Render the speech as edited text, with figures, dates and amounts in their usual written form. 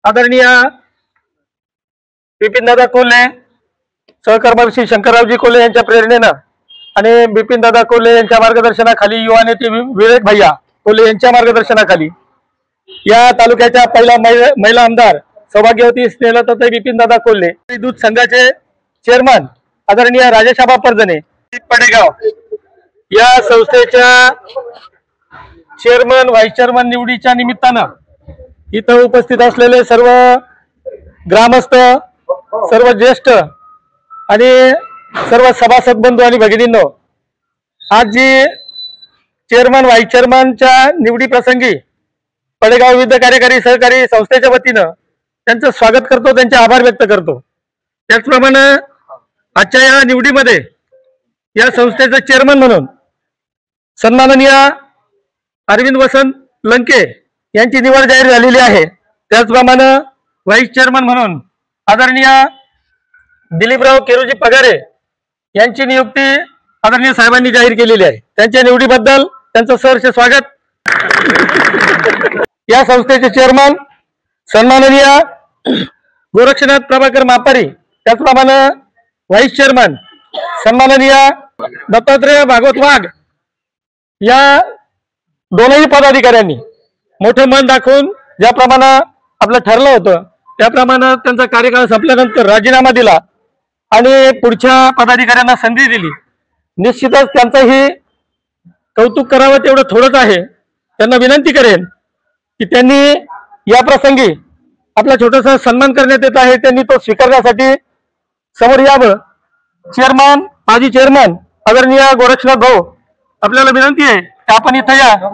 आदरणीय बिपिनदादा कोल्हे, सहकर्मचारी श्री शंकररावजी कोल्हे यांच्या प्रेरणेनं आणि बिपिनदादा कोल्हे यांच्या मार्गदर्शनाखाली युवा नेते विवेक भैया कोल्हे यांच्या मार्गदर्शनाखाली या तालुक्याच्या पहिला महिला आमदार सौभाग्यवती स्नेहलताताई बिपिनदादा कोल्हे, दूध संघाचे चेअरमन आदरणीय राजेशाबा परजणे पडेगाव या संस्थेच्या चेअरमन व्हाईस चेअरमन निवडीच्या निमित्तानं इथं उपस्थित असलेले सर्व ग्रामस्थ, सर्व ज्येष्ठ आणि सर्व सभासद बंधू आणि भगिनींनो, आज जी चेअरमन व्हाईस चेअरमनच्या निवडी प्रसंगी पडेगाव विविध कार्यकारी सहकारी संस्थेच्या वतीनं त्यांचं स्वागत करतो, त्यांचे आभार व्यक्त करतो। त्याचप्रमाणे आजच्या या निवडीमध्ये या संस्थेचे चेअरमन म्हणून सन्माननीय अरविंद वसंत लंके यांची निवड जाहीर झालेली आहे। त्याचप्रमाणे व्हाईस चेअरमन म्हणून आदरणीय दिलीपराव केरुजी पगारे यांची नियुक्ती आदरणीय साहेबांनी जाहीर केलेली आहे। त्यांच्या निवडीबद्दल त्यांचं सहर्ष स्वागत। या संस्थेचे चेअरमन सन्माननीय गोरक्षनाथ प्रभाकर मापारी, त्याचप्रमाणे व्हाईस चेअरमन सन्माननीय दत्तात्रय भागवत वाघ या दोनही पदाधिकाऱ्यांनी मोठं मन दाखवून ज्याप्रमाणे आपलं ठरलं होतं त्याप्रमाणे त्यांचा कार्यकाळ संपल्यानंतर राजीनामा दिला आणि पुढच्या पदाधिकाऱ्यांना संधी दिली। निश्चितच त्यांचंही कौतुक करावं तेवढं थोडंच आहे। त्यांना विनंती करेन की त्यांनी या प्रसंगी आपला छोटासा सन्मान करण्यात येत आहे, त्यांनी तो स्वीकारण्यासाठी समोर यावं। चेअरमन, माजी चेअरमन आदरणीय गोरक्षनाथ भाऊ, आपल्याला विनंती आहे की आपण इथं या।